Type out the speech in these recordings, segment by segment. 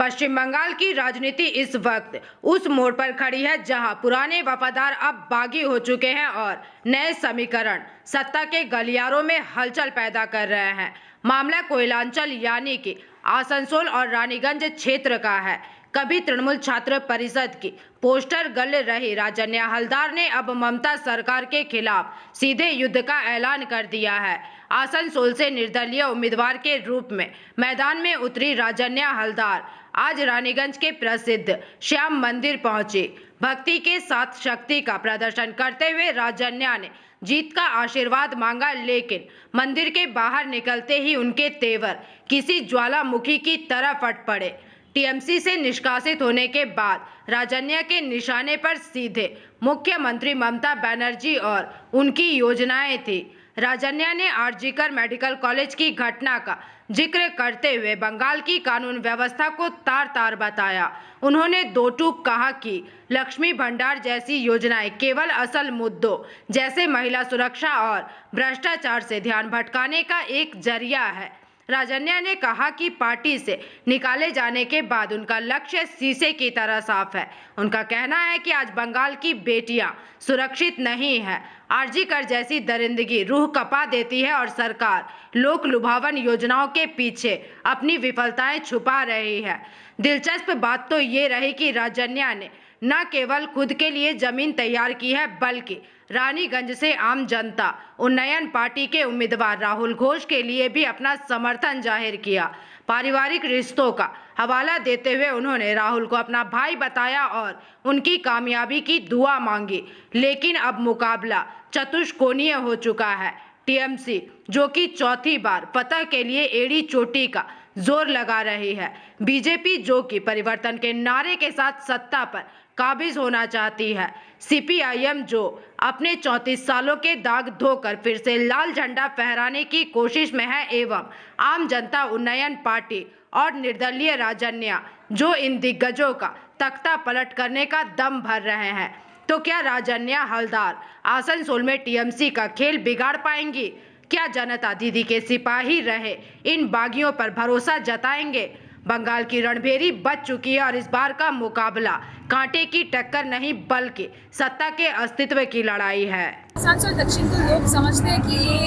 पश्चिम बंगाल की राजनीति इस वक्त उस मोड़ पर खड़ी है जहां पुराने वफादार अब बागी हो चुके हैं और नए समीकरण सत्ता के गलियारों में हलचल पैदा कर रहे हैं। मामला कोयलांचल यानी कि आसनसोल और रानीगंज क्षेत्र का है। कभी तृणमूल छात्र परिषद की पोस्टर गल रही राजन्या हलदार ने अब ममता सरकार के खिलाफ सीधे युद्ध का ऐलान कर दिया है। आसनसोल से निर्दलीय उम्मीदवार के रूप में मैदान में उतरी राजन्या हलदार आज रानीगंज के प्रसिद्ध श्याम मंदिर पहुंची। भक्ति के साथ शक्ति का प्रदर्शन करते हुए राजन्या ने जीत का आशीर्वाद मांगा, लेकिन मंदिर के बाहर निकलते ही उनके तेवर किसी ज्वालामुखी की तरह फट पड़े। टीएमसी से निष्कासित होने के बाद राजन्या के निशाने पर सीधे मुख्यमंत्री ममता बनर्जी और उनकी योजनाएं थी। राजन्या ने आरजीकर मेडिकल कॉलेज की घटना का जिक्र करते हुए बंगाल की कानून व्यवस्था को तार तार बताया। उन्होंने दो टूक कहा कि लक्ष्मी भंडार जैसी योजनाएं केवल असल मुद्दों जैसे महिला सुरक्षा और भ्रष्टाचार से ध्यान भटकाने का एक जरिया है। राजन्या ने कहा कि पार्टी से निकाले जाने के बाद उनका लक्ष्य शीशे की तरह साफ है। उनका कहना है कि आज बंगाल की बेटियां सुरक्षित नहीं है। आरजीकर जैसी दरिंदगी रूह कपा देती है और सरकार लोक लुभावन योजनाओं के पीछे अपनी विफलताएं छुपा रही है। दिलचस्प बात तो ये रही कि राजन्या ने न केवल खुद के लिए जमीन तैयार की है, बल्कि रानीगंज से आम जनता उन्नयन पार्टी के उम्मीदवार राहुल घोष के लिए भी अपना समर्थन जाहिर किया। पारिवारिक रिश्तों का हवाला देते हुए उन्होंने राहुल को अपना भाई बताया और उनकी कामयाबी की दुआ मांगी। लेकिन अब मुकाबला चतुष्कोणीय हो चुका है। टीएमसी जो कि चौथी बार फतह के लिए एड़ी चोटी का जोर लगा रही है, बीजेपी जो कि परिवर्तन के नारे के साथ सत्ता पर काबिज होना चाहती है, सीपीआईएम जो अपने 34 सालों के दाग धोकर फिर से लाल झंडा फहराने की कोशिश में है, एवं आम जनता उन्नयन पार्टी और निर्दलीय राजन्या जो इन दिग्गजों का तख्ता पलट करने का दम भर रहे हैं। तो क्या राजन्या हलदार आसनसोल में टीएमसी का खेल बिगाड़ पाएंगी? क्या जनता दीदी के सिपाही रहे इन बागियों पर भरोसा जताएंगे? बंगाल की रणभेरी बच चुकी है और इस बार का मुकाबला कांटे की टक्कर नहीं बल्कि सत्ता के अस्तित्व की लड़ाई है। आसनसोल दक्षिण को लोग समझते हैं कि ये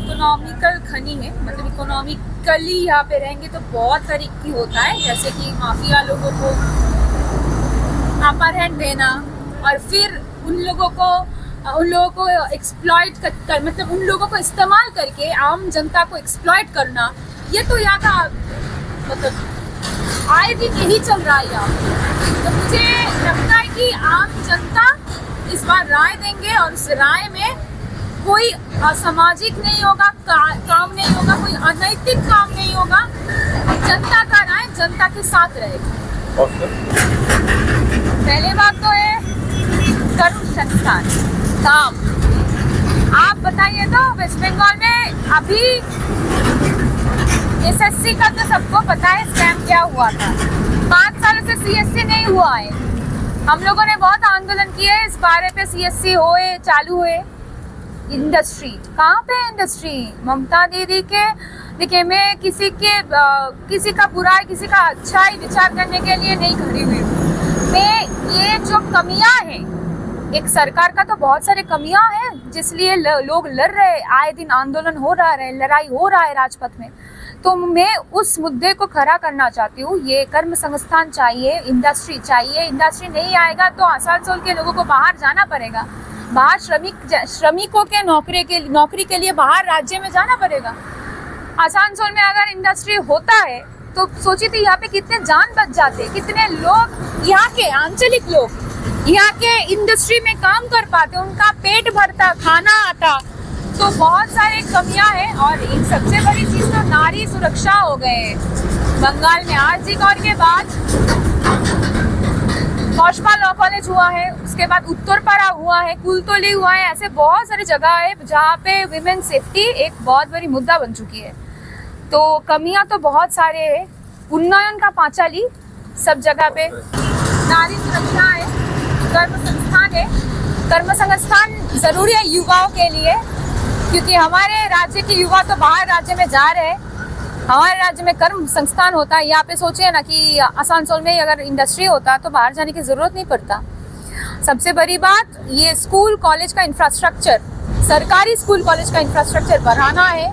इकोनॉमिकल खनी है, मतलब इकोनॉमिकली यहाँ पे रहेंगे तो बहुत तरक्की होता है, जैसे कि माफिया लोगों को अपर हैंड देना और फिर उन लोगों को एक्सप्लॉइट कर मतलब उन लोगों को इस्तेमाल करके आम जनता को एक्सप्लॉइट करना, ये तो यहाँ का मतलब आए दिन यही चल रहा है यहाँ। तो मुझे लगता है कि आम जनता इस बार राय देंगे और उस राय में कोई असामाजिक नहीं होगा, काम नहीं होगा, कोई अनैतिक काम नहीं होगा। जनता का राय जनता के साथ रहेगा। पहले बात तो है करुण संस्थान काम। आप बताइए तो वेस्ट बंगाल में अभी एसएससी का तो सबको पता है स्कैम क्या हुआ था। 5 सालों से सीएससी नहीं हुआ है। हम लोगों ने बहुत आंदोलन किए इस बारे पे, सीएससी होए चालू हुए। इंडस्ट्री कहाँ पे इंडस्ट्री? ममता दीदी के देखिए, मैं किसी का बुराई किसी का अच्छाई विचार करने के लिए नहीं खड़ी हुई हूँ। मैं ये जो कमियां हैं, एक सरकार का तो बहुत सारे कमियां हैं जिसलिए लोग लड़ रहे, आए दिन आंदोलन हो रहा है, लड़ाई हो रहा है राजपथ में। तो मैं उस मुद्दे को खड़ा करना चाहती हूँ। ये कर्म संस्थान चाहिए, इंडस्ट्री चाहिए। इंडस्ट्री नहीं आएगा तो आसनसोल के लोगों को बाहर जाना पड़ेगा, बाहर श्रमिकों के नौकरी के लिए बाहर राज्य में जाना पड़ेगा। आसनसोल में अगर इंडस्ट्री होता है तो सोचिए तो यहाँ पे कितने जान बच जाते, कितने लोग यहाँ के आंचलिक लोग यहाँ के इंडस्ट्री में काम कर पाते, उनका पेट भरता, खाना आता। तो बहुत सारे कमियां हैं और एक सबसे बड़ी चीज तो नारी सुरक्षा हो गए बंगाल में। आरजीकर के बाद कौशमा लॉ कॉलेज हुआ है, उसके बाद उत्तरपाड़ा हुआ है, कुलतोली हुआ है। ऐसे बहुत सारी जगह है जहाँ पे विमेन सेफ्टी एक बहुत बड़ी मुद्दा बन चुकी है। तो कमियां तो बहुत सारे है। उन्नयन का पांचाली सब जगह पे, नारी सुरक्षा है, कर्म संस्थान है। कर्म संस्थान जरूरी है युवाओं के लिए, क्योंकि हमारे राज्य के युवा तो बाहर राज्य में जा रहे हैं। हमारे राज्य में कर्म संस्थान होता है, यहाँ पे सोचिए ना कि आसनसोल में अगर इंडस्ट्री होता तो बाहर जाने की ज़रूरत नहीं पड़ता। सबसे बड़ी बात ये स्कूल कॉलेज का इंफ्रास्ट्रक्चर, सरकारी स्कूल कॉलेज का इंफ्रास्ट्रक्चर बढ़ाना है।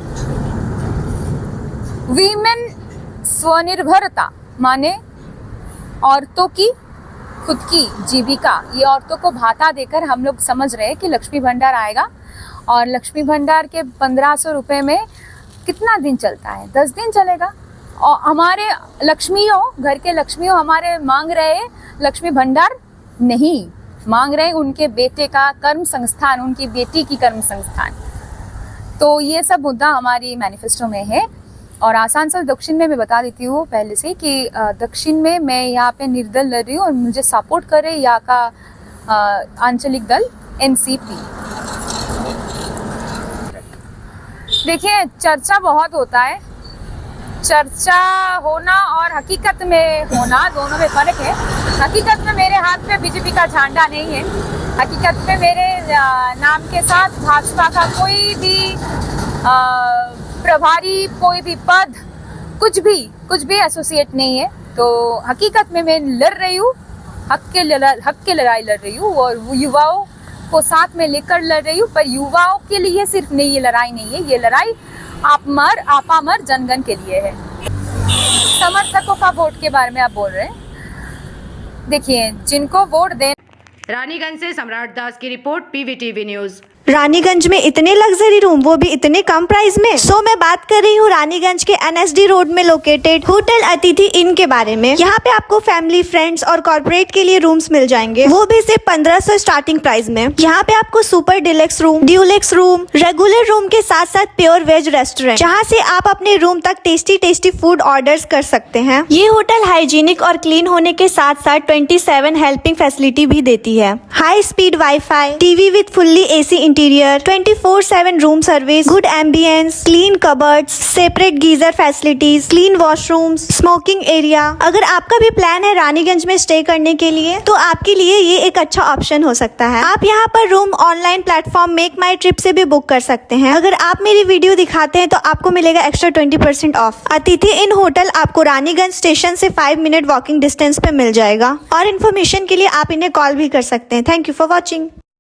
वीमेन स्वनिर्भरता माने औरतों की खुद की जीविका, ये औरतों को भाता देकर हम लोग समझ रहे हैं कि लक्ष्मी भंडार आएगा और लक्ष्मी भंडार के 1500 रुपये में कितना दिन चलता है, 10 दिन चलेगा। और हमारे लक्ष्मियों, घर के लक्ष्मियों हमारे मांग रहे लक्ष्मी भंडार नहीं, मांग रहे उनके बेटे का कर्म संस्थान, उनकी बेटी की कर्म संस्थान। तो ये सब मुद्दा हमारी मैनिफेस्टो में है। और आसनसोल दक्षिण में मैं बता देती हूँ पहले से कि दक्षिण में मैं यहाँ पे निर्दल लड़ रही हूँ और मुझे सपोर्ट कर रहे यहाँ का आंचलिक दल एनसीपी। देखिए चर्चा बहुत होता है, चर्चा होना और हकीकत में होना दोनों में फ़र्क है। हकीकत में मेरे हाथ में बीजेपी का झंडा नहीं है, हकीकत में मेरे नाम के साथ भाजपा का कोई भी प्रभारी, कोई भी पद, कुछ भी एसोसिएट नहीं है। तो हकीकत में मैं लड़ रही हूँ, हक के लड़ाई लड़ रही हूँ और युवाओं को साथ में लेकर लड़ रही हूँ। पर युवाओं के लिए सिर्फ नहीं, ये लड़ाई नहीं है, ये लड़ाई आपामर जनगण के लिए है। समर्थकों का वोट के बारे में आप बोल रहे हैं, देखिए जिनको वोट दे। रानीगंज से सम्राट दास की रिपोर्ट, पीवीटीवी न्यूज। रानीगंज में इतने लग्जरी रूम, वो भी इतने कम प्राइस में। मैं बात कर रही हूँ रानीगंज के एनएसडी रोड में लोकेटेड होटल अतिथि इन के बारे में। यहाँ पे आपको फैमिली, फ्रेंड्स और कॉर्पोरेट के लिए रूम्स मिल जाएंगे, वो भी सिर्फ 1500 स्टार्टिंग प्राइस में। यहाँ पे आपको super deluxe room, Dulux room, regular room के साथ साथ प्योर वेज रेस्टोरेंट, जहाँ से आप अपने रूम तक टेस्टी फूड ऑर्डर कर सकते हैं। ये होटल हाइजीनिक और क्लीन होने के साथ साथ 27 हेल्पिंग फैसिलिटी भी देती है। High speed wifi, TV with fully AC interior, 24/7 room service, good ambience, clean cupboards, separate geyser facilities, clean washrooms, smoking area. अगर आपका भी प्लान है रानीगंज में स्टे करने के लिए तो आपके लिए ये एक अच्छा ऑप्शन हो सकता है। आप यहाँ पर रूम ऑनलाइन प्लेटफॉर्म मेक माई ट्रिप से भी बुक कर सकते हैं। अगर आप मेरी वीडियो दिखाते हैं तो आपको मिलेगा एक्स्ट्रा 20% ऑफ। अतिथि इन होटल आपको रानीगंज स्टेशन से 5 मिनट वॉकिंग डिस्टेंस पे मिल जाएगा। और इन्फॉर्मेशन के लिए आप इन्हें कॉल भी कर सकते हैं। Thank you for watching.